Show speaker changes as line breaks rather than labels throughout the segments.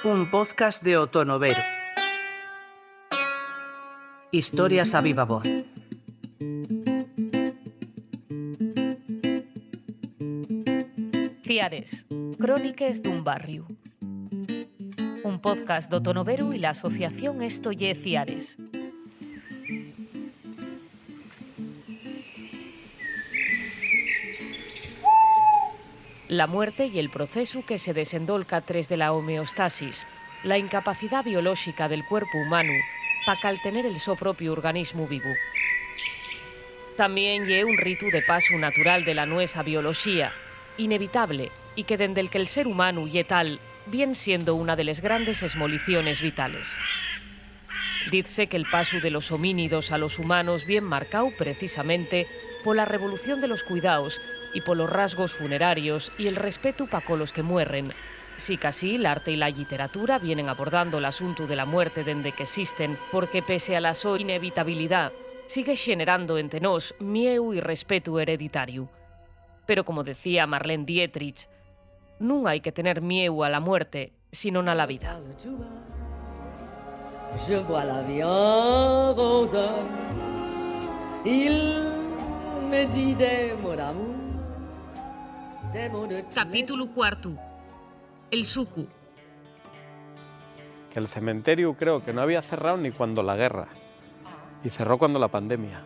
Un podcast de Otonovero. Historias a viva voz.
Ciares, cróniques dun barrio. Un podcast do Otonovero y la asociación Esto Ye Ciares. La muerte y el proceso que se desendolca tres de la homeostasis, la incapacidad biolóxica del cuerpo humano para caltener el so propio organismo vivo. También lle un ritu de paso natural de la nuesa biología, inevitable, y que dende el que el ser humano ye tal, bien siendo una de las grandes esmoliciones vitales. Dice que el paso de los homínidos a los humanos bien marcado precisamente por la revolución de los cuidaos y por los rasgos funerarios y el respeto pa' los que mueren. Sí que así, el arte y la literatura vienen abordando el asunto de la muerte dende que existen, porque pese a la so inevitabilidad, sigue generando entre nos mieu y respeto hereditario. Pero como decía Marlene Dietrich, non hai que tener mieu a la muerte, sino a la vida.
Je vois la vie en rose. Il me dit des mots d'amour.
Capítulo cuarto. El suku.
Que el cementerio creo que no había cerrado ni cuando la guerra. Y cerró cuando la pandemia.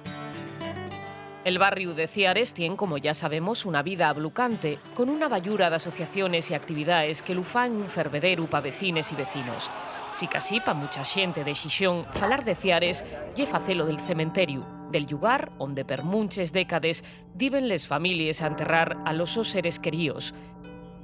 El barrio de Ciares tiene, como ya sabemos, una vida ablucante, con una ballura de asociaciones y actividades que lo fan un fervedero pa' vecines y vecinos. Si casi pa' mucha xente de Xixón, falar de Ciares lle facelo del cementerio, del lugar onde per munches décades diven les families a enterrar a los sos seres queríos.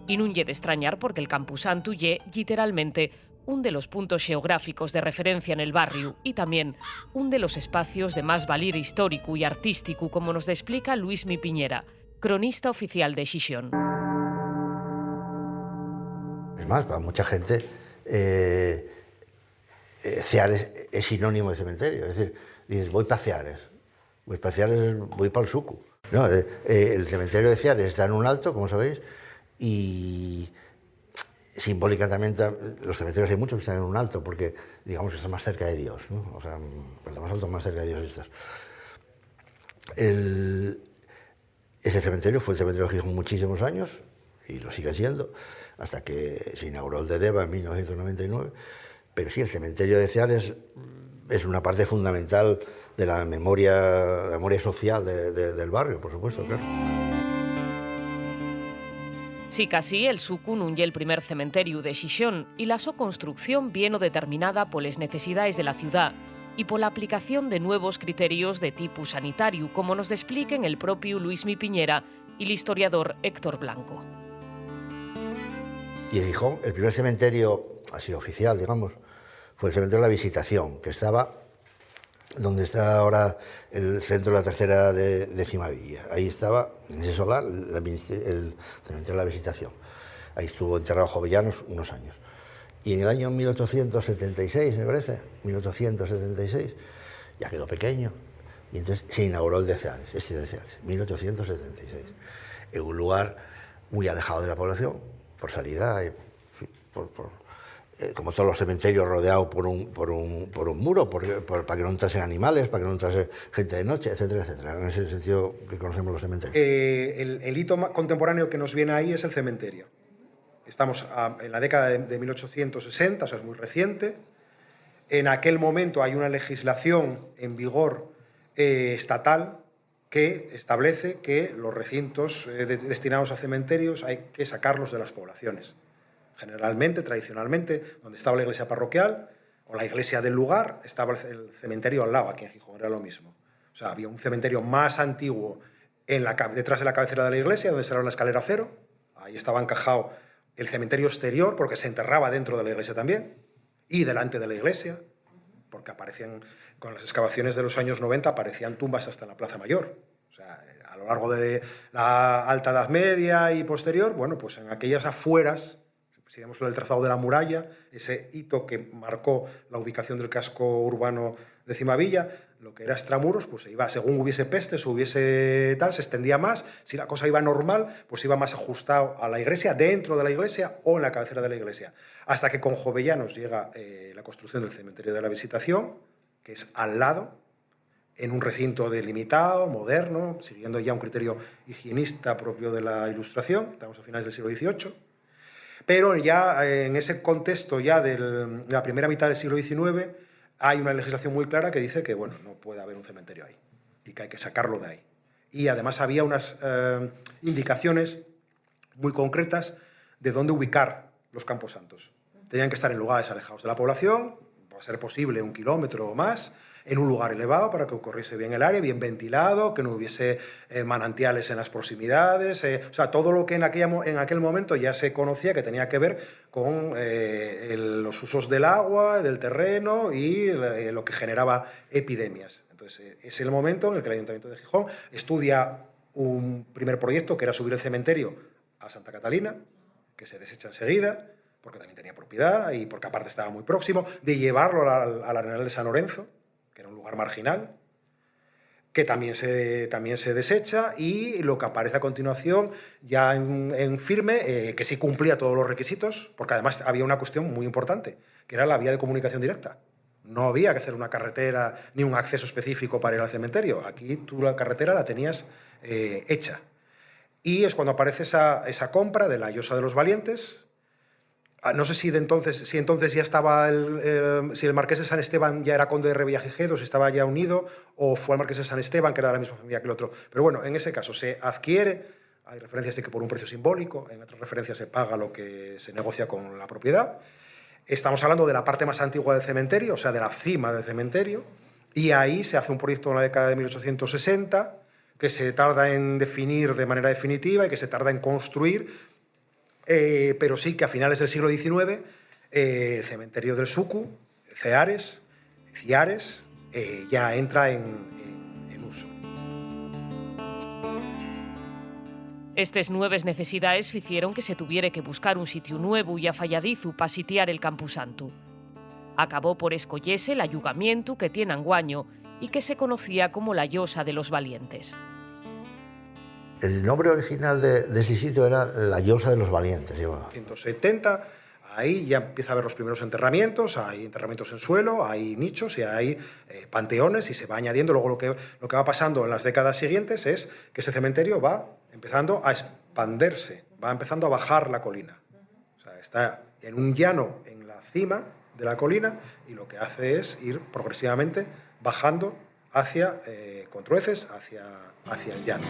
Y nun lle de extrañar porque el Camposanto lle, literalmente, un de los puntos geográficos de referencia en el barrio y también un de los espacios de más valir histórico y artístico, como nos explica Luismi Piñera, cronista oficial de Xixón.
Es más, para mucha gente, Ciares es sinónimo de cementerio. Es decir, dices, voy para Ciares, voy para el Sucu. No, el cementerio de Ciares está en un alto, como sabéis, y simbólicamente los cementerios hay muchos que están en un alto porque, digamos, están más cerca de Dios, ¿no? O sea, cuanto más alto, más cerca de Dios estás. Ese cementerio fue el cementerio de Gijón muchísimos años y lo sigue siendo, hasta que se inauguró el de Deva en 1999. Pero sí, el cementerio de Ciares es una parte fundamental de la memoria social del barrio, por supuesto, claro.
Sí, casi el Sucu nun lle el primer cementerio de Xixón y la so construcción viene determinada por las necesidades de la ciudad y por la aplicación de nuevos criterios de tipo sanitario, como nos expliquen el propio Luismi Piñera y el historiador Héctor Blanco.
Y en Gijón, el primer cementerio, así oficial, digamos, fue el cementerio de la Visitación, que estaba donde está ahora el centro de la tercera de Cimavilla. Ahí estaba, en ese solar, el cementerio de la Visitación. Ahí estuvo enterrado Jovellanos unos años. Y en el año 1876, me parece, 1876, ya quedó pequeño. Y entonces se inauguró el de Ciares, 1876. En un lugar muy alejado de la población, por sanidad, como todos los cementerios, rodeado por un muro, para que no entrasen animales, para que no entrase gente de noche, etcétera, etcétera. En ese sentido que conocemos los cementerios.
El hito contemporáneo que nos viene ahí es el cementerio. Estamos en la década de 1860, o sea, es muy reciente. En aquel momento hay una legislación en vigor estatal que establece que los recintos destinados a cementerios hay que sacarlos de las poblaciones. Generalmente, tradicionalmente, donde estaba la iglesia parroquial o la iglesia del lugar, estaba el cementerio al lado, aquí en Gijón era lo mismo. O sea, había un cementerio más antiguo detrás de la cabecera de la iglesia, donde estaba la escalera cero. Ahí estaba encajado el cementerio exterior, porque se enterraba dentro de la iglesia también, y delante de la iglesia, porque aparecían, con las excavaciones de los años 90, aparecían tumbas hasta en la Plaza Mayor. O sea, a lo largo de la Alta Edad Media y posterior, bueno, pues en aquellas afueras, si vemos el trazado de la muralla, ese hito que marcó la ubicación del casco urbano de Cimavilla, lo que era extramuros, pues se iba, según hubiese pestes o hubiese tal, se extendía más. Si la cosa iba normal, pues iba más ajustado a la iglesia, dentro de la iglesia o en la cabecera de la iglesia. Hasta que con Jovellanos llega la construcción del cementerio de la Visitación, que es al lado, en un recinto delimitado, moderno, siguiendo ya un criterio higienista propio de la Ilustración. Estamos a finales del siglo XVIII. Pero ya en ese contexto ya de la primera mitad del siglo XIX, hay una legislación muy clara que dice que bueno, no puede haber un cementerio ahí y que hay que sacarlo de ahí. Y además había unas indicaciones muy concretas de dónde ubicar los camposantos. Tenían que estar en lugares alejados de la población, a ser posible 1 kilómetro o más, en un lugar elevado para que ocurriese bien el área, bien ventilado, que no hubiese manantiales en las proximidades, o sea, todo lo que en aquel momento ya se conocía que tenía que ver con los usos del agua, del terreno y lo que generaba epidemias. Entonces, es el momento en el que el Ayuntamiento de Gijón estudia un primer proyecto que era subir el cementerio a Santa Catalina, que se desecha enseguida, porque también tenía propiedad y porque aparte estaba muy próximo, de llevarlo al Arenal de San Lorenzo, que era un lugar marginal, que también se desecha, y lo que aparece a continuación ya en firme, que sí cumplía todos los requisitos, porque además había una cuestión muy importante, que era la vía de comunicación directa. No había que hacer una carretera ni un acceso específico para ir al cementerio. Aquí tú la carretera la tenías hecha. Y es cuando aparece esa compra de la Llosa de los Valientes. No sé si entonces ya estaba si el marqués de San Esteban ya era conde de Revillagigedo, si estaba ya unido, o fue el marqués de San Esteban, que era de la misma familia que el otro. Pero bueno, en ese caso se adquiere, hay referencias de que por un precio simbólico, en otras referencias se paga lo que se negocia con la propiedad. Estamos hablando de la parte más antigua del cementerio, o sea, de la cima del cementerio, y ahí se hace un proyecto en la década de 1860, que se tarda en definir de manera definitiva y que se tarda en construir. Pero sí que a finales del siglo XIX el cementerio del Sucu, Ciares, ya entra en uso.
Estes nueves necesidades ficieron que se tuviera que buscar un sitio nuevo y afalladizu para sitiar el Camposanto. Acabó por escollese el ayugamiento que tiene anguaño y que se conocía como la Llosa de los Valientes.
El nombre original de ese sitio era la Llosa de los Valientes.
1970, ahí ya empieza a haber los primeros enterramientos, hay enterramientos en suelo, hay nichos y hay panteones, y se va añadiendo. Luego lo que va pasando en las décadas siguientes es que ese cementerio va empezando a expandirse, va empezando a bajar la colina. O sea, está en un llano en la cima de la colina, y lo que hace es ir progresivamente bajando hacia Contrueces, hacia el llano.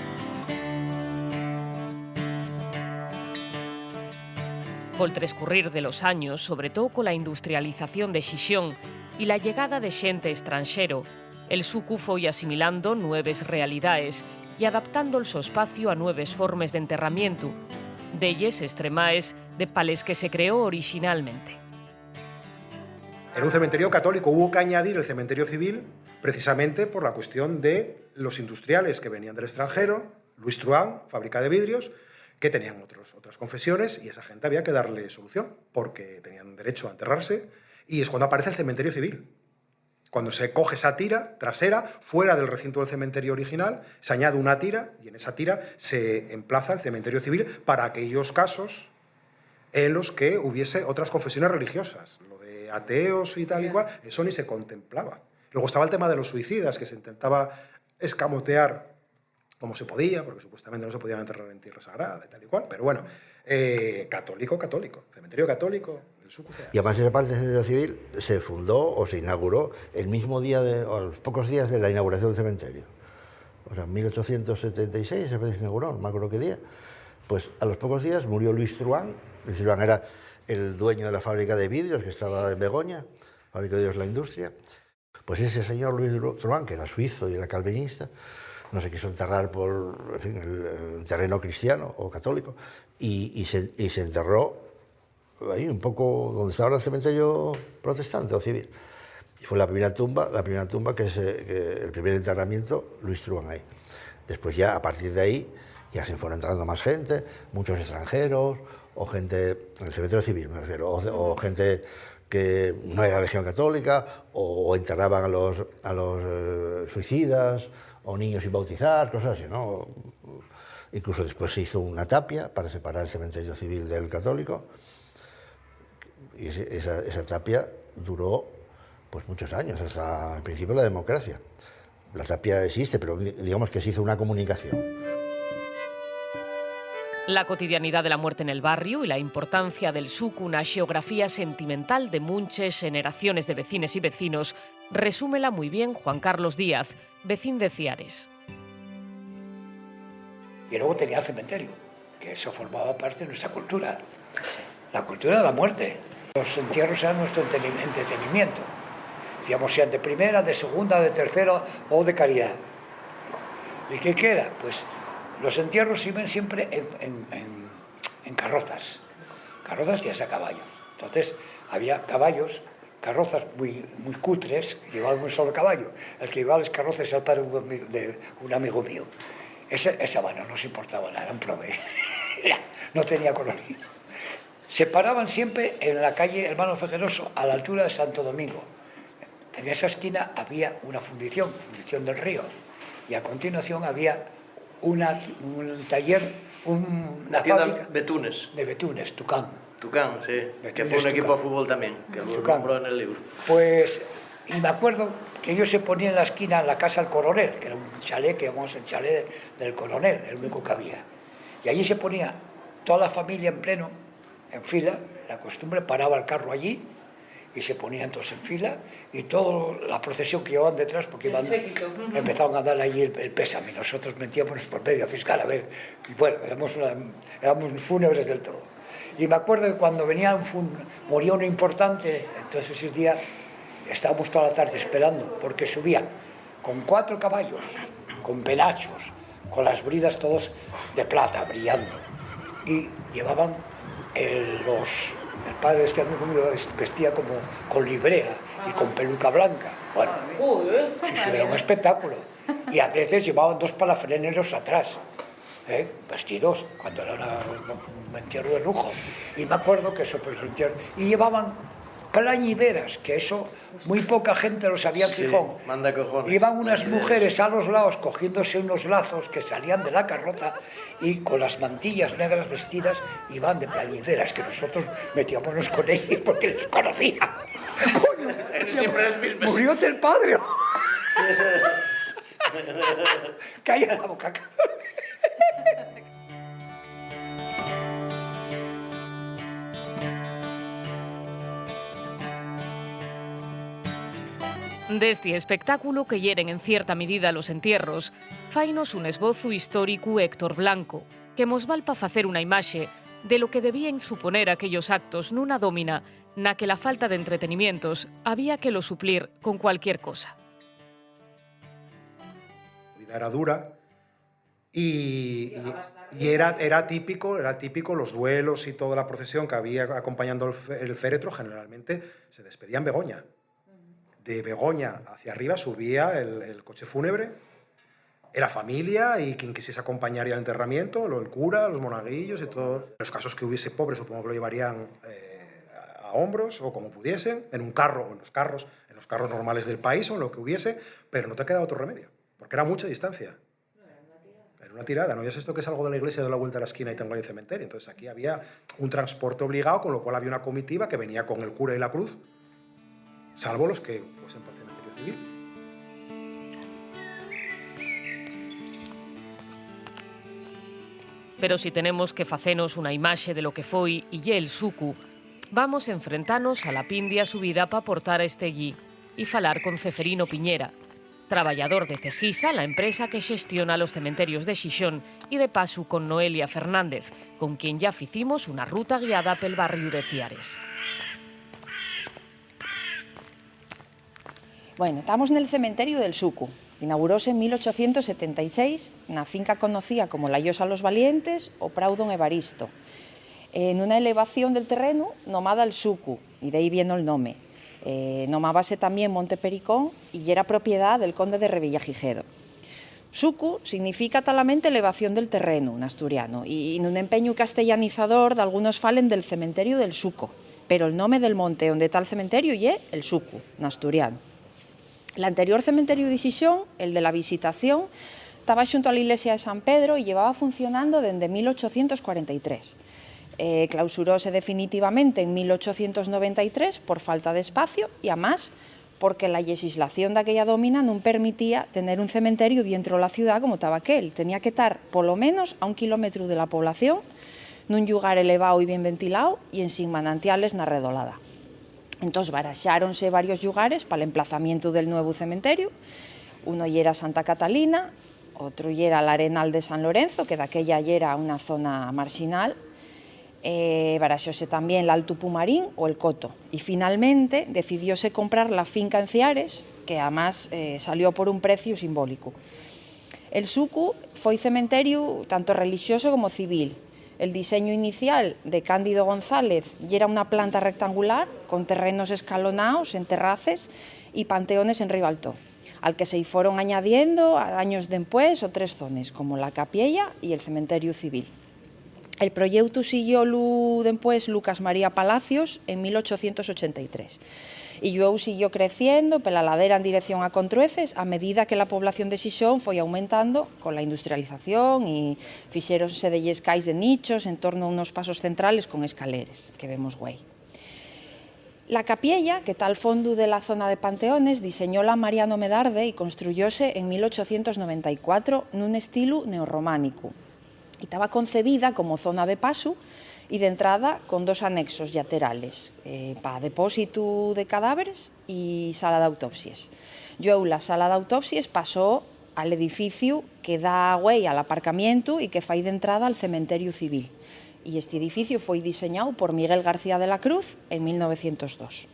Col transcurrir de los años, sobre todo con la industrialización de Xixón y la llegada de xente extranxero, el Sucu foi asimilando nueves realidades y adaptando el so espacio a nueves formes de enterramiento, delles extremaes de pales que se creó originalmente.
En un cementerio católico hubo que añadir el cementerio civil precisamente por la cuestión de los industriales que venían del extranjero, Louis Truan, fábrica de vidrios, que tenían otras confesiones, y esa gente había que darle solución porque tenían derecho a enterrarse, y es cuando aparece el cementerio civil. Cuando se coge esa tira trasera, fuera del recinto del cementerio original, se añade una tira, y en esa tira se emplaza el cementerio civil para aquellos casos en los que hubiese otras confesiones religiosas. Lo de ateos y tal y cual, eso ni se contemplaba. Luego estaba el tema de los suicidas, que se intentaba escamotear como se podía, porque supuestamente no se podían enterrar en tierra sagrada y tal y cual, pero bueno, católico, cementerio católico del Sucu.
Y además esa parte del cementerio civil se fundó o se inauguró el mismo día, o a los pocos días de la inauguración del cementerio. O sea, en 1876 se inauguró, no me acuerdo qué día. Pues a los pocos días murió Louis Truan. Louis Truan era el dueño de la fábrica de vidrios que estaba en Begoña, fábrica de vidrios La Industria. Pues ese señor Louis Truan, que era suizo y era calvinista, no se quiso enterrar por el terreno cristiano o católico, y se enterró ahí un poco donde está ahora el cementerio protestante o civil. Y fue la primera tumba que el primer enterramiento, Louis Truan ahí. Después ya, a partir de ahí, ya se fueron entrando más gente, muchos extranjeros, o gente, en el cementerio civil me refiero, o gente que no era religión católica, o enterraban a los suicidas, o niños sin bautizar, cosas así, ¿no? Incluso después se hizo una tapia para separar el cementerio civil del católico, y esa tapia duró pues muchos años, hasta el principio de la democracia. La tapia existe, pero digamos que se hizo una comunicación.
La cotidianidad de la muerte en el barrio y la importancia del suku, una geografía sentimental de muchas generaciones de vecines y vecinos, resúmela muy bien Juan Carlos Díaz, vecino de Ciares.
Y luego tenía el cementerio, que eso formaba parte de nuestra cultura, la cultura de la muerte. Los entierros eran nuestro entretenimiento. Decíamos, sean de primera, de segunda, de tercera o de caridad. ¿Y qué era? Pues los entierros iban siempre en carrozas tías a caballos. Entonces había caballos, carrozas muy cutres, que llevaban un solo caballo. El que llevaba las carrozas era el padre de un amigo mío. Esa bueno, no se importaba nada, era un prove. No tenía colorido. Se paraban siempre en la calle Hermano Fejeroso, a la altura de Santo Domingo. En esa esquina había una fundición del río, y a continuación había un taller, una fábrica
Betunes.
de Betunes, Tucán.
Tucán, sí,
Betunes,
que fue un equipo
Tucán.
de fútbol también, que lo
Tucán.
nombró en el libro.
Pues, y me acuerdo que ellos se ponían en la esquina, en la casa del coronel, que era un chalet, que llamamos el chalet del coronel, el único que había. Y allí se ponía toda la familia en pleno, en fila, la costumbre, paraba el carro allí, y se ponían todos en fila, y toda la procesión que llevaban detrás, porque empezaban a dar allí el pésame, nosotros metíamos por medio fiscal, a ver, y bueno, éramos fúnebres del todo. Y me acuerdo que cuando moría uno importante, entonces ese día estábamos toda la tarde esperando, porque subían con 4 caballos, con penachos, con las bridas todos de plata, brillando, y llevaban el padre de este amigo mío vestía como con librea y con peluca blanca. Bueno, sí, era un espectáculo. Y a veces llevaban 2 palafreneros atrás, vestidos, cuando era un entierro de lujo. Y me acuerdo que eso, pues, entierro. Y llevaban plañideras, que eso muy poca gente lo sabía en Gijón.
Sí, manda cojones.
Iban unas mujeres a los lados cogiéndose unos lazos que salían de la carroza y con las mantillas negras vestidas iban de plañideras, que nosotros metíamos con ellos porque les conocía. ¡Coño!
Siempre los mismos.
¡Murióte el padre! ¡Calla la boca!
De este espectáculo que hieren en cierta medida los entierros, fainos un esbozo histórico Héctor Blanco, que mos val pa facer unha imaxe de lo que debían suponer aquellos actos nunha dómina na que la falta de entretenimientos había que lo suplir con cualquier cosa.
La vida era dura y era típico los duelos y toda la procesión que había acompañando el féretro, generalmente se despedía en Begoña. De Begoña hacia arriba subía el coche fúnebre, la familia y quien quisiese acompañar al enterramiento, el cura, los monaguillos y todo. En los casos que hubiese pobres, supongo que lo llevarían a hombros o como pudiesen, en un carro o en los carros normales del país o en lo que hubiese, pero no te quedaba otro remedio, porque era mucha distancia. Era una tirada, no es esto que salgo de la iglesia, de la vuelta a la esquina y tengo ahí el cementerio. Entonces aquí había un transporte obligado, con lo cual había una comitiva que venía con el cura y la cruz, salvo los que fuesen por el cementerio civil.
Pero si tenemos que facenos unha imaxe de lo que foi e lle el suku, vamos enfrentarnos a la pindia subida pa portar a este guí e falar con Ceferino Piñera, traballador de Cegisa, la empresa que xestiona los cementerios de Xixón, e de paso con Noelia Fernández, con quien ya ficimos una ruta guiada pel barrio de Ciares.
Bueno, estamos en el cementerio del Sucu. Inauguróse en 1876 na finca conocida como La Llosa los Valientes o Prau don Evaristo, en una elevación del terreno nomada el Sucu, y de ahí viene el nombre. Nomábase también Monte Pericón y era propiedad del conde de Revillagigedo. Sucu significa talamente elevación del terreno, en asturiano, y nun empeño castellanizador de algunos falen del cementerio del Suco, pero el nome del monte onde está el cementerio é el Sucu, en asturiano. El anterior cementerio de Xixón, el de la Visitación, estaba xunto a la iglesia de San Pedro y llevaba funcionando desde 1843. Clausuróse definitivamente en 1893 por falta de espacio y además porque la legislación de aquella domina non permitía tener un cementerio dentro de la ciudad como estaba aquel. Tenía que estar polo menos a 1 kilómetro de la población, nun lugar elevado y bien ventilado y en sin manantiales na redolada. Entón, baraxáronse varios lugares para el emplazamiento del nuevo cementerio. Uno era Santa Catalina, otro era el Arenal de San Lorenzo, que daquella era una zona marginal. Baraxóse también el Alto Pumarín o el Coto. Y finalmente decidióse comprar la finca en Ciares, que además salió por un precio simbólico. El Sucu foi cementerio tanto religioso como civil. El diseño inicial de Cándido González era una planta rectangular con terrenos escalonados en terraces y panteones en Ribaltó, al que se fueron añadiendo años después otras zonas, como la Capiella y el cementerio civil. El proyecto siguió después Lucas María Palacios en 1883 y luego siguió creciendo por la ladera en dirección a Contrueces a medida que la población de Xixón foi aumentando con la industrialización y fixéronse de cais de nichos en torno a unos pasos centrales con escaleres, que vemos güey. La Capiella, que está al fondo de la zona de panteones, diseñóla Mariano Medarde y construyóse en 1894 nun estilo neorrománico. Y estaba concebida como zona de paso y de entrada con dos anexos laterales para depósito de cadáveres y sala de autopsias. Luego la sala de autopsias pasó al edificio que da güey al aparcamiento y que fai de entrada al cementerio civil. Y este edificio fue diseñado por Miguel García de la Cruz en 1902.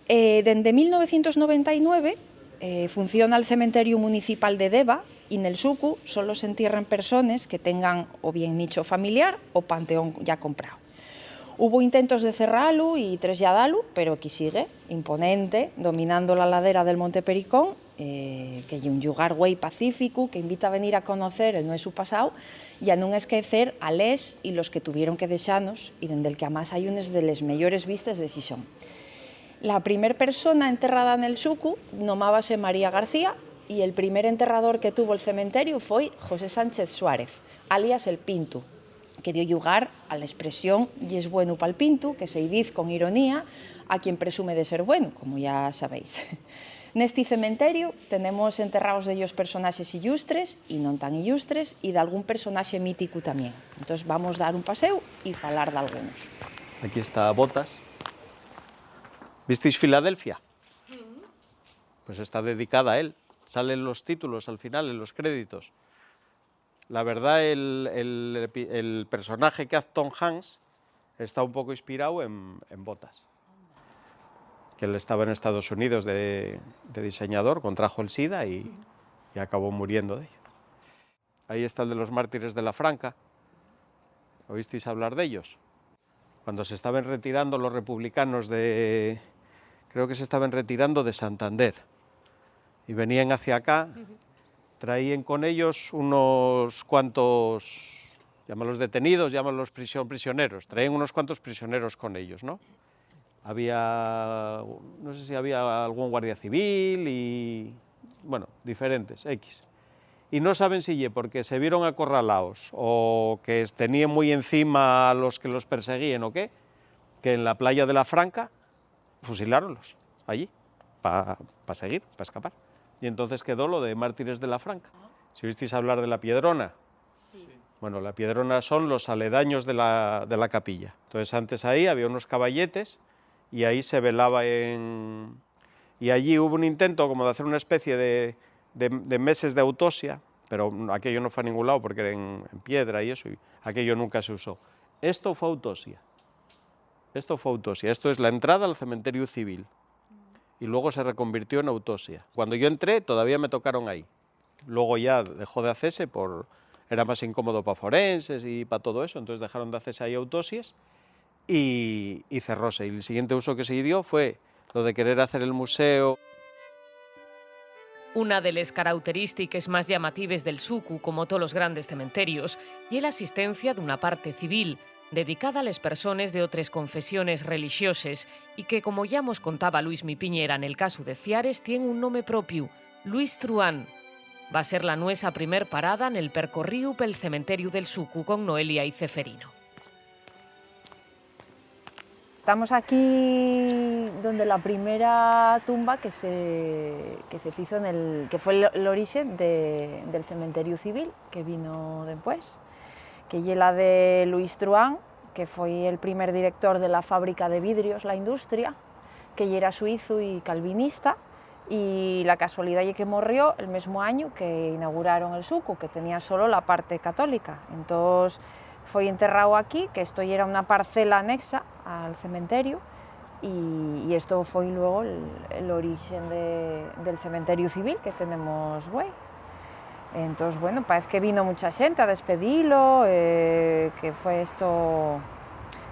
Desde 1999 funciona el cementerio municipal de Deva y en el Sucu solo se entierran personas que tengan o bien nicho familiar o panteón ya comprado. Hubo intentos de cerrarlo y trasladarlo, pero aquí sigue, imponente, dominando la ladera del Monte Pericón, que es un lugar güey pacífico que invita a venir a conocer el nuestro pasado y a no esquecer a les y los que tuvieron que dejarnos y desde el que además hay unas de las mejores vistas de Xixón. La primera persona enterrada en el Sucu nomábase María García y el primer enterrador que tuvo el cementerio fue José Sánchez Suárez, alias el Pintu, que dio lugar a la expresión «y es bueno pa'l Pintu», que se dice con ironía a quien presume de ser bueno, como ya sabéis. Neste cementerio tenemos enterrados de ellos personaxes illustres y non tan illustres y de algún personaxe mítico también. Entonces vamos a dar un paseo y falar de algunos.
Aquí está Botas. ¿Visteis Filadelfia? Pues está dedicada a él. Salen los títulos al final, en los créditos. La verdad, el personaje que hace Tom Hanks está un poco inspirado en Botas. Que él estaba en Estados Unidos de diseñador, contrajo el SIDA y acabó muriendo de ello. Ahí está el de los mártires de la Franca. ¿Oísteis hablar de ellos? Cuando se estaban retirando los republicanos creo que se estaban retirando de Santander y venían hacia acá, traían con ellos unos cuantos, llámalos detenidos, llámalos prisioneros, traían unos cuantos prisioneros con ellos, ¿no? Había, no sé si había algún guardia civil y, bueno, diferentes, X. Y no saben si porque se vieron acorralados o que tenían muy encima a los que los perseguían o qué, que en la playa de la Franca fusiláronlos allí para seguir, para escapar. Y entonces quedó lo de mártires de la Franca. Si oísteis hablar de la Piedrona, sí. Bueno, la Piedrona son los aledaños de la capilla. Entonces antes ahí había unos caballetes y ahí se velaba y allí hubo un intento como de hacer una especie de meses de autopsia, pero aquello no fue a ningún lado porque era en piedra y eso, y aquello nunca se usó. Esto fue autopsia. Esto es la entrada al cementerio civil y luego se reconvirtió en autopsia. Cuando yo entré todavía me tocaron ahí. Luego ya dejó de hacerse, era más incómodo para forenses y para todo eso, entonces dejaron de hacerse ahí autopsias y cerróse. Y el siguiente uso que se dio fue lo de querer hacer el museo.
Una de les característiques más llamatives del Sucu, como todos los grandes cementerios, y la asistencia d'una parte civil, dedicada a les persones de otras confesiones religioses y que, como ya nos contaba Luis Mi Piñera en el caso de Ciares, tiene un nombre propio, Luis Truán. Va a ser la nuestra primer parada en el percorriu pel cementerio del Sucu con Noelia y Ceferino.
Estamos aquí donde la primera tumba que se hizo que fue el origen del cementerio civil que vino después, que es la de Luis Truán, que fue el primer director de la fábrica de vidrios, la industria, que era suizo y calvinista, y la casualidad es que murió el mismo año que inauguraron el Sucu, que tenía solo la parte católica. Entonces fue enterrado aquí, que esto era una parcela anexa al cementerio, y esto fue luego el origen del cementerio civil que tenemos hoy. Entonces, bueno, parece que vino mucha gente a despedirlo, que fue esto,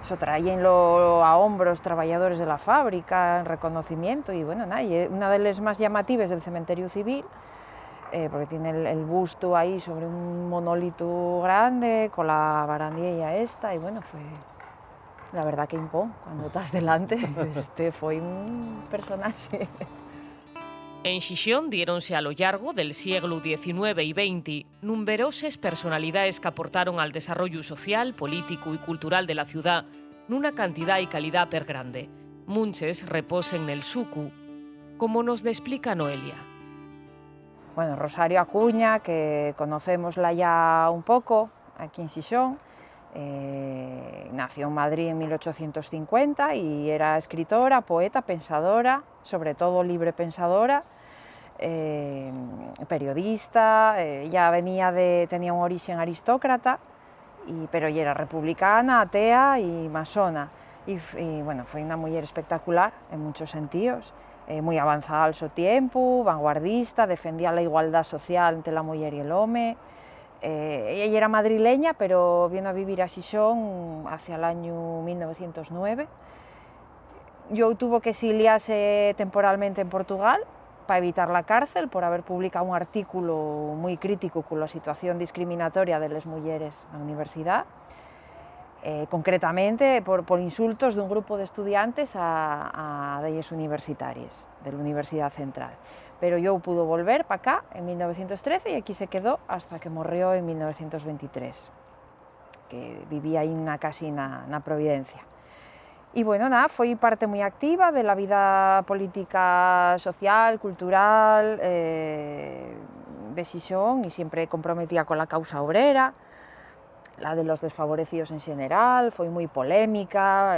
eso traíanlo a hombros trabajadores de la fábrica, en reconocimiento, y bueno, nada, y una de las más llamativas del cementerio civil, porque tiene el busto ahí sobre un monolito grande, con la barandilla esta, y bueno, fue la verdad que impón, cuando estás delante, fue un personaje.
En Xixón diéronse a lo largo del siglo XIX y XX numerosas personalidades que aportaron al desarrollo social, político y cultural de la ciudad nuna cantidad y calidad per grande. Munches reposen en el Sucu, como nos explica Noelia.
Bueno, Rosario Acuña, que conocemosla ya un poco aquí en Xixón, nació en Madrid en 1850 y era escritora, poeta, pensadora, sobre todo libre pensadora, periodista, ya tenía un origen aristócrata, pero ya era republicana, atea y masona. Y bueno, fue una mujer espectacular en muchos sentidos, muy avanzada al su tiempo, vanguardista, defendía la igualdad social entre la mujer y el hombre. Ella era madrileña, pero vino a vivir a Xixón hacia el año 1909. Yo tuvo que exiliarse temporalmente en Portugal para evitar la cárcel por haber publicado un artículo muy crítico con la situación discriminatoria de las mujeres en la universidad, concretamente por insultos de un grupo de estudiantes a ellas universitarias de la Universidad Central. Pero yo pudo volver para acá en 1913 y aquí se quedó hasta que murió en 1923, que vivía ahí casi en Providencia. Y bueno, nada, fue parte muy activa de la vida política, social, cultural de Xixón y siempre comprometida con la causa obrera, la de los desfavorecidos en general, fue muy polémica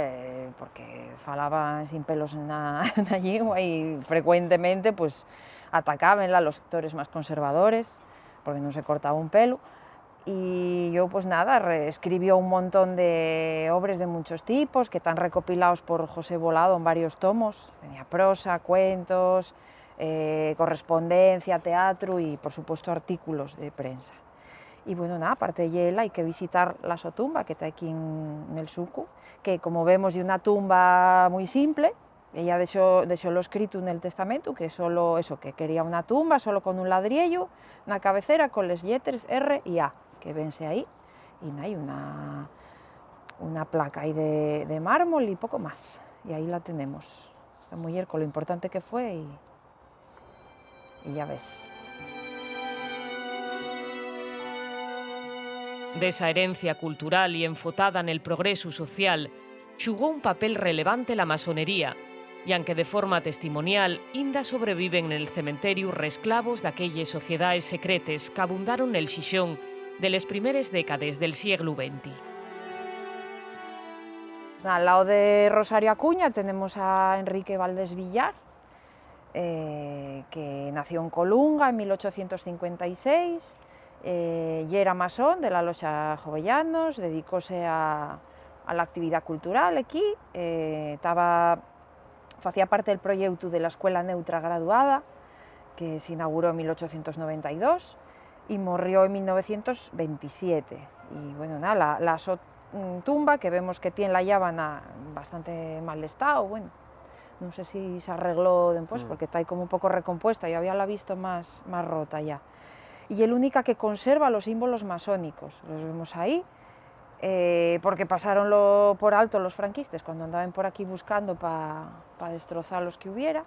porque falaban sin pelos en la lengua y frecuentemente pues atacaban a los sectores más conservadores porque no se cortaba un pelo. Y yo pues nada, escribió un montón de obras de muchos tipos que están recopilados por José Volado en varios tomos. Tenía prosa, cuentos, correspondencia, teatro y por supuesto artículos de prensa. Y bueno, nada, aparte de ella hay que visitar la su tumba que está aquí en el Sucu, que como vemos es una tumba muy simple. Ella dejó lo escrito en el testamento, que solo eso, que quería una tumba solo con un ladrillo, una cabecera con las letras R y A, que vense ahí, y hay una placa ahí de mármol y poco más. Y ahí la tenemos, esta mujer con lo importante que fue y ya ves.
De esa herencia cultural y enfotada en el progreso social, jugó un papel relevante la masonería, y aunque de forma testimonial, inda sobreviven en el cementerio resclavos de aquellas sociedades secretes que abundaron en el Xixón de las primeras décadas del siglo XX.
Al lado de Rosario Acuña tenemos a Enrique Valdés Villar, que nació en Colunga en 1856, y era masón de la Loxa Jovellanos, dedicóse a la actividad cultural aquí, hacía parte del proyecto de la Escuela Neutra Graduada, que se inauguró en 1892 y murió en 1927. Y bueno, nada, la tumba, que vemos que tiene la llávana en bastante mal estado, bueno, non sei se se arreglou despois, porque está aí como un pouco recompuesta, e había la visto máis rota ya. E é a única que conserva los símbolos masónicos, los vemos aí, porque pasaronlo por alto los franquistas cuando andaban por aquí buscando para destrozar los que hubiera.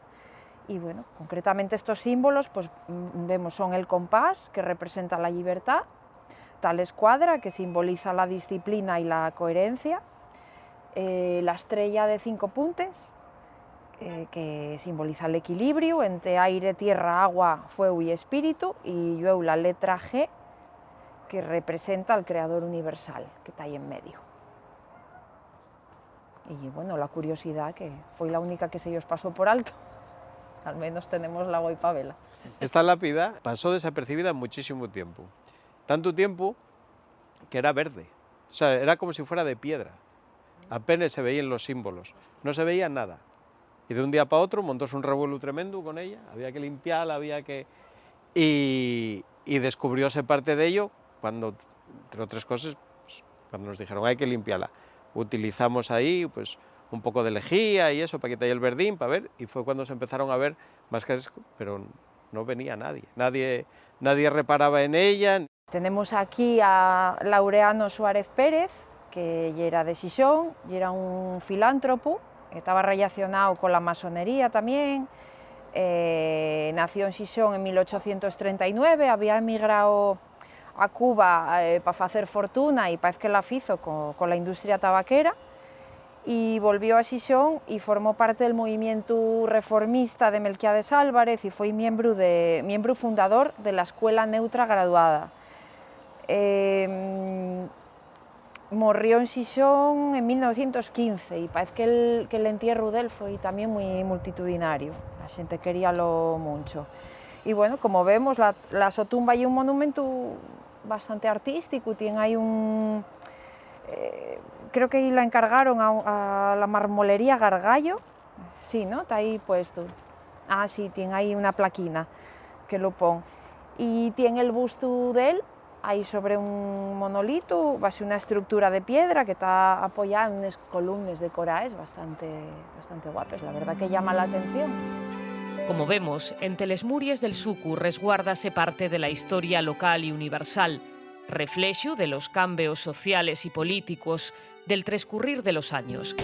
Y bueno, concretamente estos símbolos, pues vemos son el compás, que representa la libertad, tal escuadra, que simboliza la disciplina y la coherencia, la estrella de 5 puntes, que simboliza el equilibrio entre aire, tierra, agua, fuego y espíritu, y luego la letra G, que representa al creador universal, que está ahí en medio. Y bueno, la curiosidad, que fue la única que se os pasó por alto. Al menos tenemos la Goipavela.
Esta lápida pasó desapercibida muchísimo tiempo. Tanto tiempo que era verde. O sea, era como si fuera de piedra. Apenas se veían los símbolos. No se veía nada. Y de un día para otro montóse un revuelo tremendo con ella. Había que limpiarla, había que... Y descubrióse parte de ello cuando, entre otras cosas, pues, cuando nos dijeron hay que limpiarla. Utilizamos ahí, pues, un poco de lejía y eso para quitar el verdín, para ver, y fue cuando se empezaron a ver máscaras, pero no venía nadie, nadie reparaba en ella.
Tenemos aquí a Laureano Suárez Pérez, que era de Xixón, y era un filántropo, estaba relacionado con la masonería también, nació en Xixón en 1839, había emigrado a Cuba para hacer fortuna y parece que la hizo con la industria tabaquera, y volvió a Xixón y formó parte del movimiento reformista de Melquiades Álvarez y fue miembro fundador de la Escuela Neutra Graduada. Morrió en Xixón en 1915 y parece que el entierro de él fue también muy multitudinario, la gente queríalo mucho. Y bueno, como vemos, la su tumba hay un monumento bastante artístico, tiene ahí un... creo que la encargaron a la marmolería Gargallo, sí, ¿no? Está ahí puesto. Ah, sí, tiene ahí una plaquina que lo pone. Y tiene el busto de él ahí sobre un monolito, va a ser una estructura de piedra que está apoyada en unas columnas decoradas bastante guapas, la verdad que llama la atención.
Como vemos, entre les muries del Sucu resguárdase parte de la historia local y universal, reflexo de los cambios sociales y políticos del transcurrir de los años.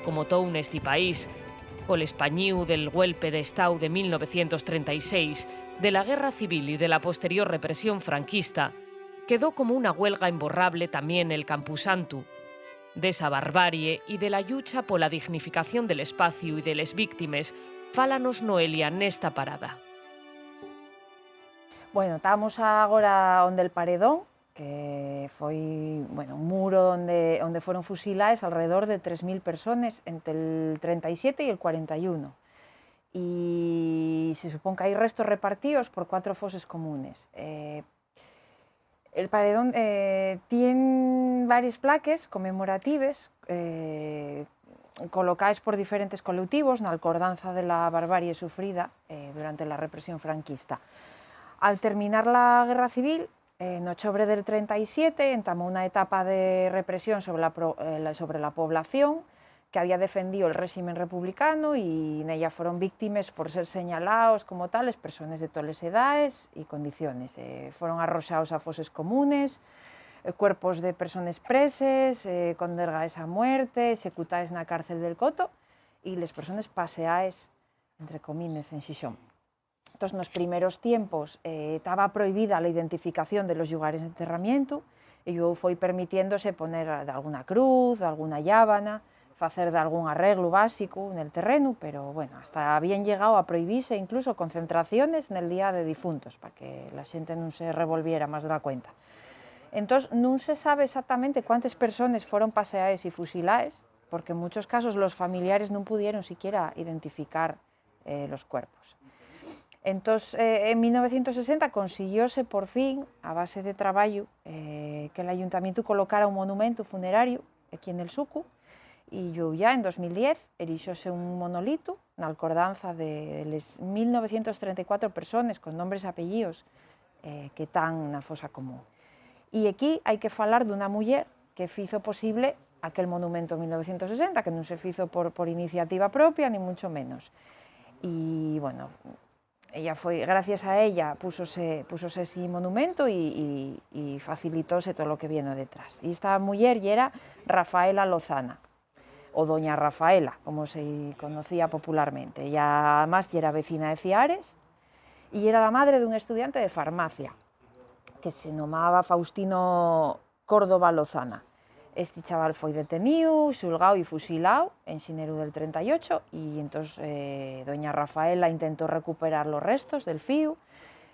Como todo en este país, con el españiu del golpe de Estado de 1936, de la guerra civil y de la posterior represión franquista, quedó como una huelga imborrable también el Camposanto, de esa barbarie y de la lucha por la dignificación del espacio y de las víctimas. Fálanos Noelia nesta parada.
Bueno, estamos agora onde el Paredón, que foi un muro onde foron fusiladas alrededor de 3.000 personas entre el 37 y el 41. Y se supone que hai restos repartidos por 4 foses comunes. El Paredón tiene varias plaques conmemorativas colocadas por diferentes colectivos na alcordanza de la barbarie sufrida durante la represión franquista. Al terminar la guerra civil, en octubre del 37, entamó una etapa de represión sobre la población que había defendido el régimen republicano y en ella fueron víctimas por ser señalados como tales personas de todas las edades y condiciones. Fueron arrojados a foses comunes, cuerpos de personas presas, condenadas a muerte, ejecutadas en la cárcel del Coto y las personas paseadas, entre comillas, en Xixón. Entonces, en los primeros tiempos estaba prohibida la identificación de los lugares de enterramiento y luego fue permitiéndose poner de alguna cruz, de alguna llábana, hacer de algún arreglo básico en el terreno, pero bueno, hasta habían llegado a prohibirse incluso concentraciones en el Día de Difuntos, para que la gente no se revolviera más de la cuenta. Entonces, no se sabe exactamente cuántas personas fueron paseadas y fusiladas, porque en muchos casos los familiares no pudieron siquiera identificar los cuerpos. Entonces, en 1960 consiguióse por fin, a base de trabajo, que el ayuntamiento colocara un monumento funerario aquí en el Sucu, y yo ya en 2010 erigióse un monolito na alcordanza de las 1934 personas con nombres e apellidos que están na fosa común. E aquí hai que falar dunha muller que fizo posible aquel monumento en 1960, que non se fizo por iniciativa propia, ni mucho menos. E, bueno, ella foi, gracias a ella, púsose ese monumento e facilitóse todo o que viene detrás. E esta muller era Rafaela Lozana, o Doña Rafaela, como se conocía popularmente. Ella, además, era vecina de Ciares e era la madre dun estudiante de farmacia que se nomaba Faustino Córdoba Lozana. Este chaval foi detenido, xulgado e fusilado en xineru del 38 e entón Doña Rafaela intentou recuperar los restos del fío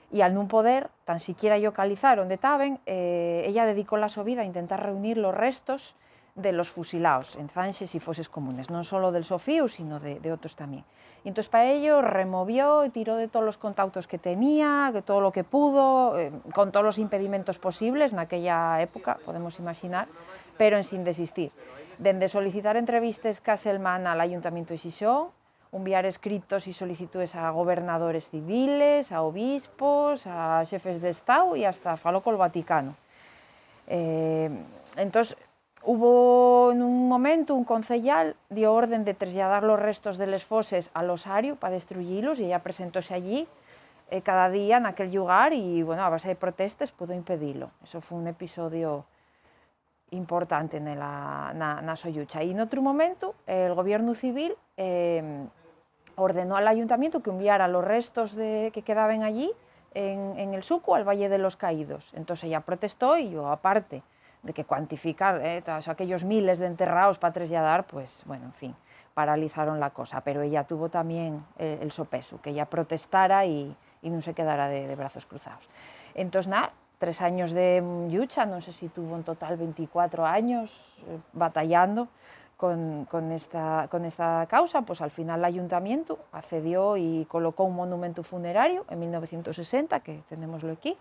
e al non poder tan siquiera localizar onde estaban, ella dedicó la súa vida a intentar reunir los restos de los fusilados en zanxes e foses comunes, non só del Sofíu, sino de outros tamén. E entón, para ello, removió e tiró de todos os contactos que tenía, de todo lo que pudo, con todos os impedimentos posibles naquella época, podemos imaginar, pero en sin desistir. Dende solicitar entrevistas Castelman al Ayuntamiento de Xixón, enviar escritos e solicitudes a gobernadores civiles, a obispos, a xefes de Estado e hasta faló col Vaticano. Entón, hubo en un momento un concellal dio orden de trasladar los restos de les foses al osario para destruirlos y ella presentóse allí cada día en aquel lugar y, bueno, a base de protestas pudo impedirlo. Eso fue un episodio importante na súa lucha. Y en otro momento el gobierno civil ordenó al ayuntamiento que enviara los restos que quedaban allí en el Suco al Valle de los Caídos. Entonces ella protestó y yo, aparte de que cuantificar todos aquellos miles de enterrados para trasladar, pues, bueno, en fin, paralizaron la cosa. Pero ella tuvo también el sopeso, que ella protestara y no se quedara de brazos cruzados. Entonces, nada, 3 años de lucha, no sé si tuvo en total 24 años batallando con esta causa, pues al final el ayuntamiento accedió y colocó un monumento funerario en 1960, que tenemoslo aquí,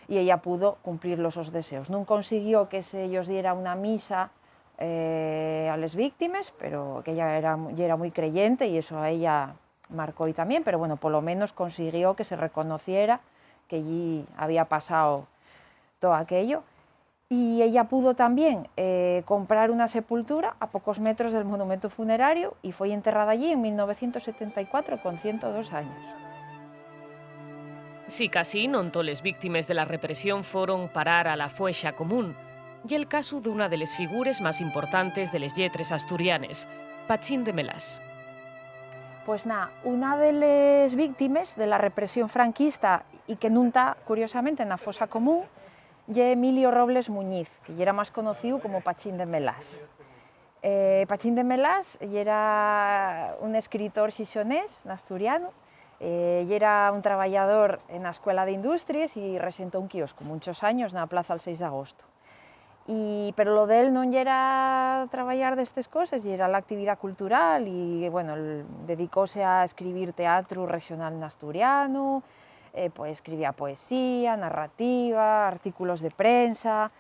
y ella pudo cumplir los deseos. Non consiguió que se ellos diera una misa a las víctimas, pero que ella era muy creyente y eso a ella marcó y también, pero bueno, por lo menos consiguió que se reconociera que allí había pasado todo aquello. Y ella pudo también comprar una sepultura a pocos metros del monumento funerario y fue enterrada allí en 1974 con 102 años.
Si casi non toles víctimes de la represión foron parar a la fuexa común, y el caso de una de les figures más importantes de les lletres asturianes, Pachín de Melás.
Pues nada, una de les víctimes de la represión franquista y que nunca, curiosamente, en la fosa común, ye Emilio Robles Muñiz, que era más conocido como Pachín de Melás. Pachín de Melás era un escritor xixonés, asturiano, y era un trabajador en la Escuela de Industrias y resentó un quiosco muchos años en la plaza del 6 de agosto. Pero lo de él no era trabajar de estas cosas, y era la actividad cultural y, bueno, dedicóse a escribir teatro regional en asturiano, pues escribía poesía, narrativa, artículos de prensa,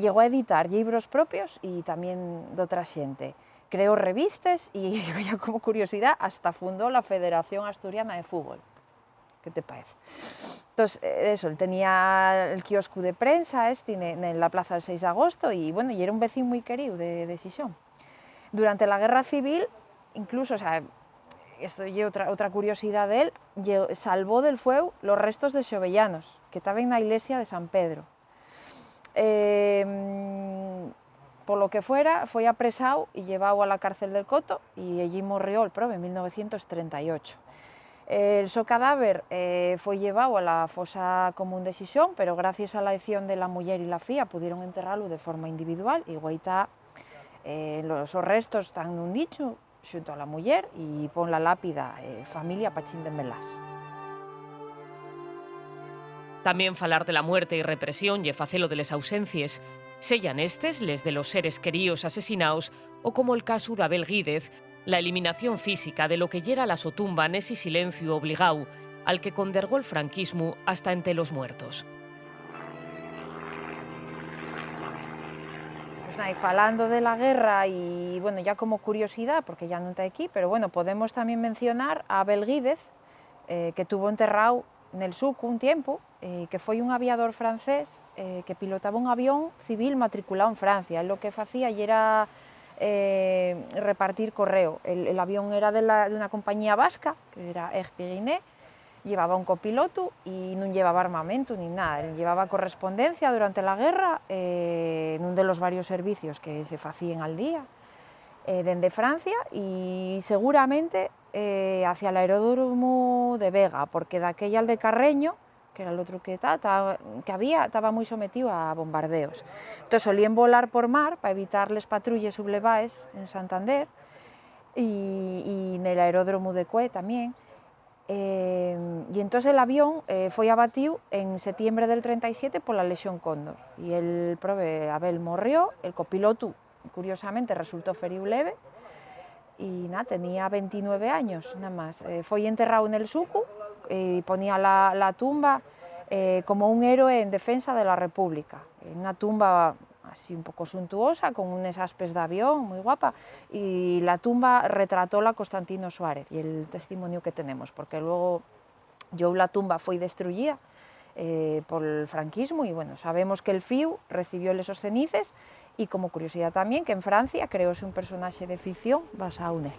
llegó a editar libros propios y también de otra xente. Creó revistas y, ya como curiosidad, hasta fundó la Federación Asturiana de Fútbol. ¿Qué te parece? Entonces, eso, él tenía el kiosco de prensa en la plaza del 6 de agosto y, bueno, y era un vecino muy querido de Xixón. Durante la Guerra Civil, incluso, o sea, esto es otra curiosidad de él, salvó del fuego los restos de xovellanos que estaban en la iglesia de San Pedro. Por lo que fuera, fue apresado y llevado a la cárcel del Coto y allí murió el prove en 1938. El su cadáver fue llevado a la fosa común de Xixón, pero gracias a la acción de la muller y la fía pudieron enterrarlo de forma individual y guaita los restos están en un dicho xunto a la muller y pon la lápida familia Pachín de Melás.
También falar de la muerte y represión y facelo de les ausencias, sellan estes les de los seres queridos asesinados o como el caso de Abel Guídez, la eliminación física de lo que yera la sotumba nesi silencio obligado al que condergó el franquismo hasta entre los muertos.
Pues nada, y falando de la guerra y, bueno, ya como curiosidad, porque ya no está aquí, pero bueno, podemos también mencionar a Abel Guídez, que tuvo enterrado en el Suco un tiempo, que foi un aviador francés que pilotaba un avión civil matriculado en Francia. Él lo que facía era repartir correo. El avión era de una compañía vasca, que era Air Pyrénées, llevaba un copiloto y no llevaba armamento ni nada, llevaba correspondencia durante la guerra en uno de los varios servicios que se hacían al día desde Francia y seguramente hacia el aeródromo de Vega, porque de aquella al de Carreño, que era el otro que había, estaba muy sometido a bombardeos. Entonces solían volar por mar para evitar las patrullas sublevadas en Santander y en el aeródromo de Cue también. Y entonces el avión fue abatido en septiembre del 37 por la Legión Cóndor y el prove Abel morrió, el copiloto curiosamente resultó ferido leve y nada, tenía 29 años nada más. Fue enterrado en el Sucu y ponía la tumba como un héroe en defensa de la República, en una tumba así un poco suntuosa, con unas aspes de avión muy guapa, y la tumba retrató la Constantino Suárez, y el testimonio que tenemos, porque luego la tumba fue destruida por el franquismo, y bueno, sabemos que el FIU recibió esos cenices, y como curiosidad también, que en Francia creóse un personaje de ficción basado en él.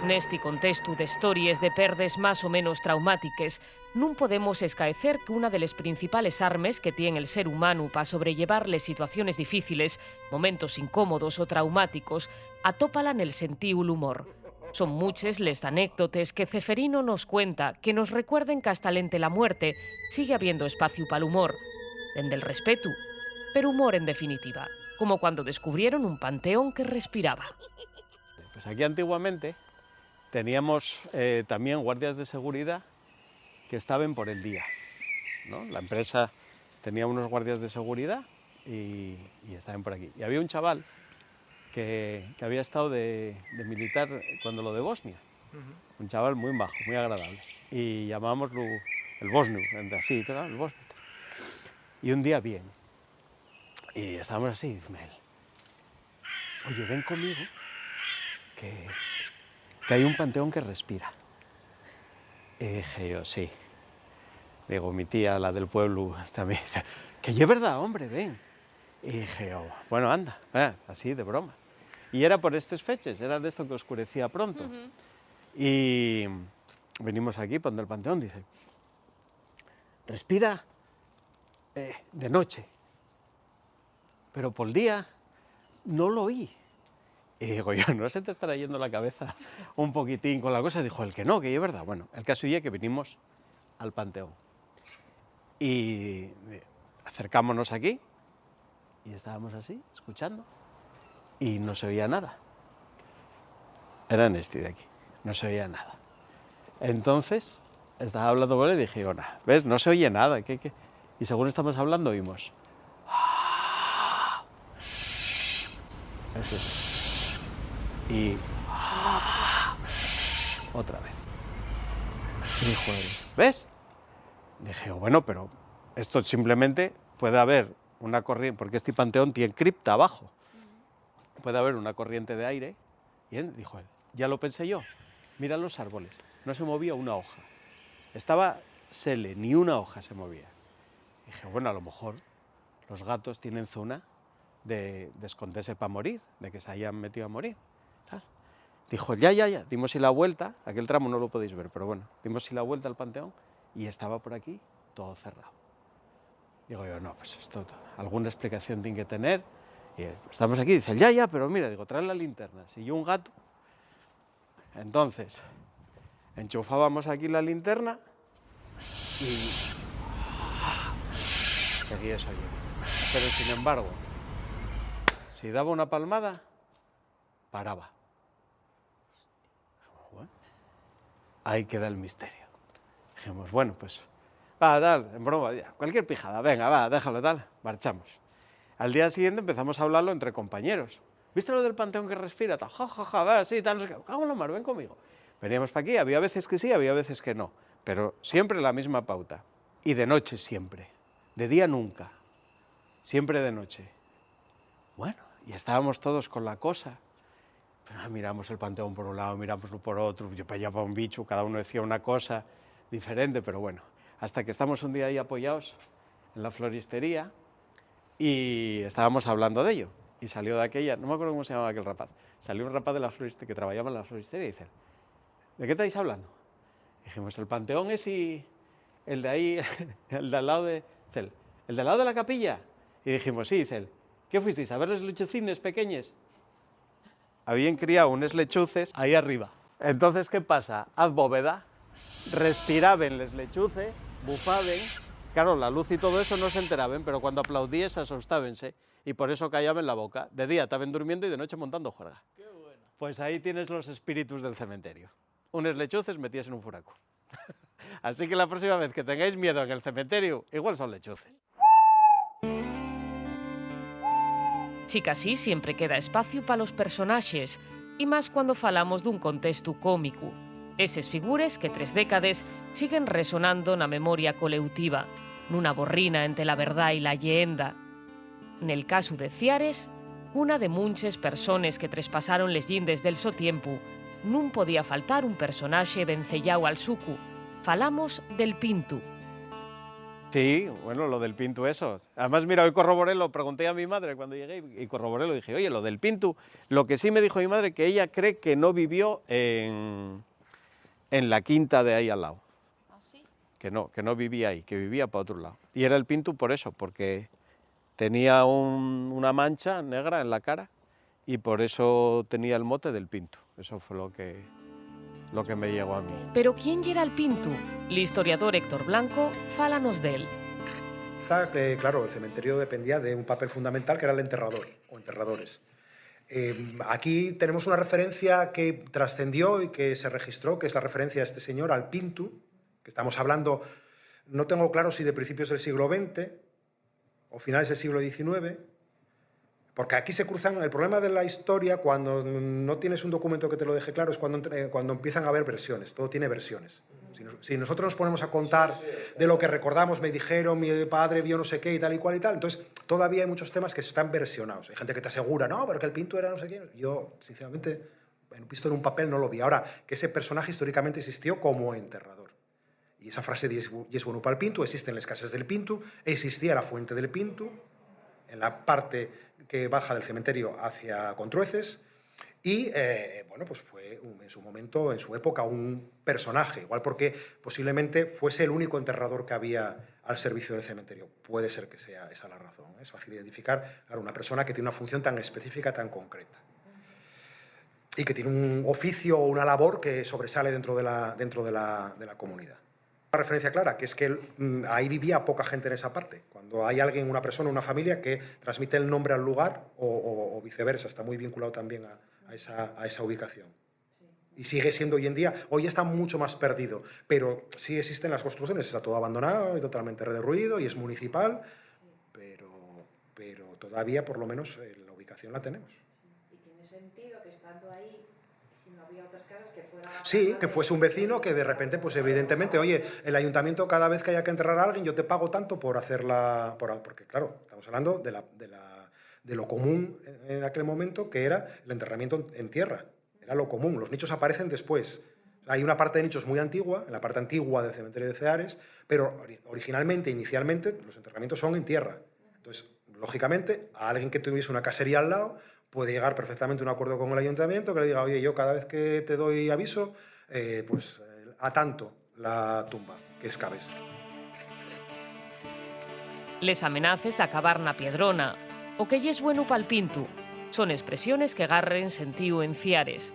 Neste contexto de historias de perdes más o menos traumáticas, non podemos escaecer que una de las principales armes que tiene el ser humano para sobrellevar las situaciones difíciles, momentos incómodos o traumáticos, atópala en el sentido el humor. Son muchas las anécdotas que Ceferino nos cuenta que nos recuerden que hasta lente la muerte sigue habiendo espacio para el humor, dende el respeto, pero humor en definitiva, como cuando descubrieron un panteón que respiraba.
Pues aquí antiguamente teníamos también guardias de seguridad que estaban por el día, ¿no? La empresa tenía unos guardias de seguridad y estaban por aquí. Y había un chaval que había estado de militar cuando lo de Bosnia, un chaval muy majo, muy agradable, y llamábamoslo el Bosniu, así, el Bosniu. Y un día bien, y estábamos así, y dice él, oye, ven conmigo, que hay un panteón que respira. Y dije yo, sí. Digo, mi tía, la del pueblo, también dice, que es verdad, hombre, ven. Y dije yo, bueno, anda, así de broma. Y era por estas fechas, era de esto que oscurecía pronto. Y venimos aquí, cuando el panteón dice, respira de noche, pero por el día no lo oí. Y digo yo, ¿no se te estará yendo la cabeza un poquitín con la cosa? Dijo, el que no, que es verdad. Bueno, el caso es que vinimos al panteón. Y acercámonos aquí, y estábamos así, escuchando, y no se oía nada. Era en este de aquí, no se oía nada. Entonces, estaba hablando con él y dije, yo, nada, ¿ves? No se oye nada. ¿Qué? Y según estamos hablando, oímos. Eso es. Y otra vez. Y dijo él, ¿ves? Dije, bueno, pero esto simplemente puede haber una corriente, porque este panteón tiene cripta abajo. Puede haber una corriente de aire. Y él, dijo él, ya lo pensé yo. Mira los árboles, no se movía una hoja. Estaba sele, ni una hoja se movía. Dije, bueno, a lo mejor los gatos tienen zona de esconderse para morir, de que se hayan metido a morir. ¿Sabes? Dijo, ya, dimos y la vuelta, aquel tramo no lo podéis ver, pero bueno, dimos y la vuelta al panteón y estaba por aquí todo cerrado. Digo yo, no, pues esto, alguna explicación tiene que tener. Y estamos aquí, dice, ya, pero mira, digo, trae la linterna. Si yo un gato. Entonces, enchufábamos aquí la linterna y seguía eso oyendo. Pero sin embargo, si daba una palmada, paraba. Bueno, ahí queda el misterio. Dijimos, bueno, pues, tal, en broma, ya, cualquier pijada, venga, va, déjalo, tal, marchamos. Al día siguiente empezamos a hablarlo entre compañeros. ¿Viste lo del panteón que respira? Tal, va, sí, tal, no sé qué. Cago en la mar, ven conmigo. Veníamos para aquí, había veces que sí, había veces que no, pero siempre la misma pauta. Y de noche siempre, de día nunca, siempre de noche. Bueno, y estábamos todos con la cosa. Pero miramos el panteón por un lado, mirámoslo por otro, yo para allá para un bicho, cada uno decía una cosa diferente, pero bueno, hasta que estamos un día ahí apoyados en la floristería y estábamos hablando de ello. Y salió de aquella, no me acuerdo cómo se llamaba aquel rapaz, salió un rapaz de la floristería que trabajaba en la floristería y dice, ¿de qué estáis hablando? Y dijimos, el Panteón es y el de ahí, el de al lado de... Dice, ¿el de al lado de la capilla? Y dijimos, sí, dice él, ¿qué fuisteis? ¿A ver los lechucines pequeños? Habían criado unos lechuces ahí arriba. Entonces, ¿qué pasa? Haz bóveda, respiraban los lechuces, bufaban, claro, la luz y todo eso no se enteraban, pero cuando aplaudíes asustábense y por eso callaban la boca. De día estaban durmiendo y de noche montando juerga. Qué bueno. Pues ahí tienes los espíritus del cementerio. Unos lechuces metidos en un furaco. Así que la próxima vez que tengáis miedo en el cementerio, igual son lechuces.
Sí que así siempre queda espacio para los personajes, y más cuando falamos dun contexto cómico. Eses figures que 3 décades siguen resonando na memoria coleutiva, nunha borrina entre la verdad y la leyenda. Nel caso de Ciares, una de munches persones que trespasaron les llindes del so tiempo, nun podía faltar un personaxe vencellao al sucu. Falamos del Pintu.
Sí, bueno, lo del Pintu eso. Además, mira, hoy corroboré, lo pregunté a mi madre cuando llegué y corroboré, lo dije, oye, lo del Pintu, lo que sí me dijo mi madre, que ella cree que no vivió en la quinta de ahí al lado. ¿Ah, sí? Que no vivía ahí, que vivía para otro lado. Y era el Pintu por eso, porque tenía una mancha negra en la cara y por eso tenía el mote del Pintu. Eso fue lo que me llegó a mí.
Pero ¿quién era el Pintu? El historiador Héctor Blanco fálanos de él.
Claro, el cementerio dependía de un papel fundamental que era el enterrador o enterradores. Aquí tenemos una referencia que trascendió y que se registró, que es la referencia a este señor, al Pintu, que estamos hablando, no tengo claro si de principios del siglo XX o finales del siglo XIX, porque aquí se cruzan, el problema de la historia cuando no tienes un documento que te lo deje claro es cuando empiezan a haber versiones, todo tiene versiones. Si nosotros nos ponemos a contar de lo que recordamos, me dijeron, mi padre vio no sé qué y tal, entonces todavía hay muchos temas que están versionados. Hay gente que te asegura, no, pero que el Pintu era no sé quién. Yo, sinceramente, visto en un papel no lo vi. Ahora, que ese personaje históricamente existió como enterrador. Y esa frase de «Yes bueno para el Pintu», existen las casas del Pintu, existía la fuente del Pintu, en la parte que baja del cementerio hacia Contrueces, y bueno, pues fue en su momento, en su época, un personaje, igual porque posiblemente fuese el único enterrador que había al servicio del cementerio. Puede ser que sea esa la razón. Es fácil identificar a una persona que tiene una función tan específica, tan concreta, y que tiene un oficio o una labor que sobresale dentro de la comunidad. Una referencia clara, que es que ahí vivía poca gente en esa parte. Cuando hay alguien, una persona, una familia que transmite el nombre al lugar o viceversa, está muy vinculado también a esa ubicación. Y sigue siendo hoy en día, hoy está mucho más perdido, pero sí existen las construcciones, está todo abandonado y totalmente derruido y es municipal, pero todavía por lo menos la ubicación la tenemos.
¿Y tiene sentido que estando ahí, si no había otras casas, que fuera...
Sí, que fuese un vecino que de repente, pues evidentemente, oye, el ayuntamiento cada vez que haya que enterrar a alguien, yo te pago tanto por hacerla, porque claro, estamos hablando de lo común en aquel momento, que era el enterramiento en tierra. Era lo común, los nichos aparecen después. Hay una parte de nichos muy antigua, en la parte antigua del cementerio de Ceares, pero originalmente, inicialmente, los enterramientos son en tierra. Entonces, lógicamente, a alguien que tuviese una casería al lado, puede llegar perfectamente a un acuerdo con el ayuntamiento que le diga, oye, yo cada vez que te doy aviso, a tanto la tumba que excaves.
Les amenaces de acabar na piedrona, o que yes bueno pa'l Pintu, son expresiones que agarren sentío en Ciares,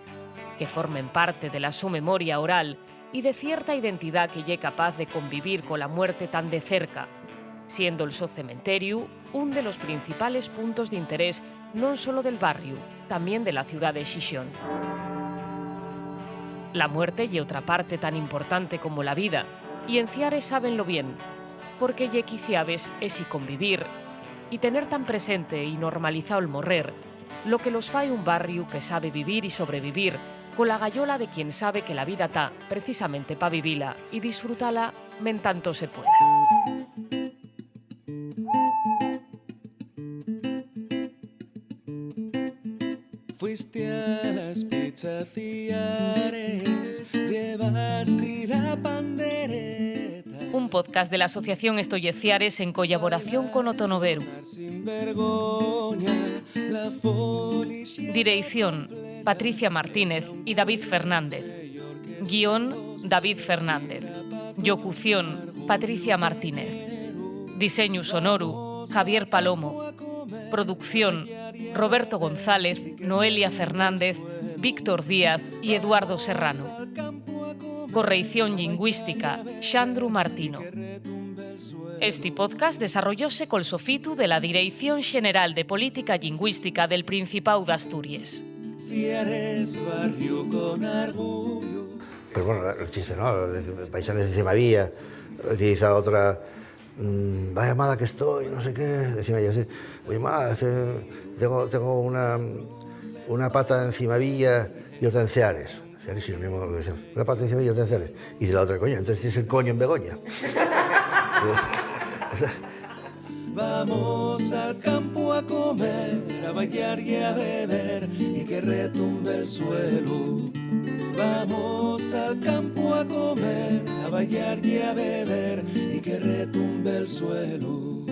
que formen parte de la su memoria oral y de cierta identidad que lle capaz de convivir con la muerte tan de cerca, siendo el so cementerio un de los principales puntos de interés no solo del barrio, también de la ciudad de Xixón. La muerte y otra parte tan importante como la vida, y en Ciares sábenlo bien, porque lle quiciabes es y convivir, y tener tan presente y normalizado el morrer, lo que los fai un barrio que sabe vivir y sobrevivir, con la gallola de quien sabe que la vida está precisamente para vivirla y disfrútala men tanto se pueda.
Fuiste a las pizzas Ciares, llevaste la pandereta
un podcast de la Asociación Estolleciares en colaboración con Otonoveru. Dirección: Patricia Martínez y David Fernández. Guión: David Fernández. Locución: Patricia Martínez. Diseño sonoru: Javier Palomo. Producción: Roberto González, Noelia Fernández, Víctor Díaz y Eduardo Serrano. Corrección lingüística: Xandru Martino. Este podcast desarrollóse col sofitu de la Dirección General de Política Lingüística del Principado de Asturias.
Pero bueno, el chiste, ¿no? Paisanes de Cimavilla, utiliza otra... vaya mala que estoy, no sé qué, decía ella, sí, muy mala, tengo una pata en Cimavilla y otra en Ceares. Ceares sí, lo mismo lo que decía, una pata en Cimavilla y otra en Ceares. Y dice la otra, coño, entonces tienes el coño en Begoña.
Vamos al campo a comer, a bailar y a beber y que retumbe el suelo. Vamos al campo a comer, a bailar y a beber y que retumbe el suelo.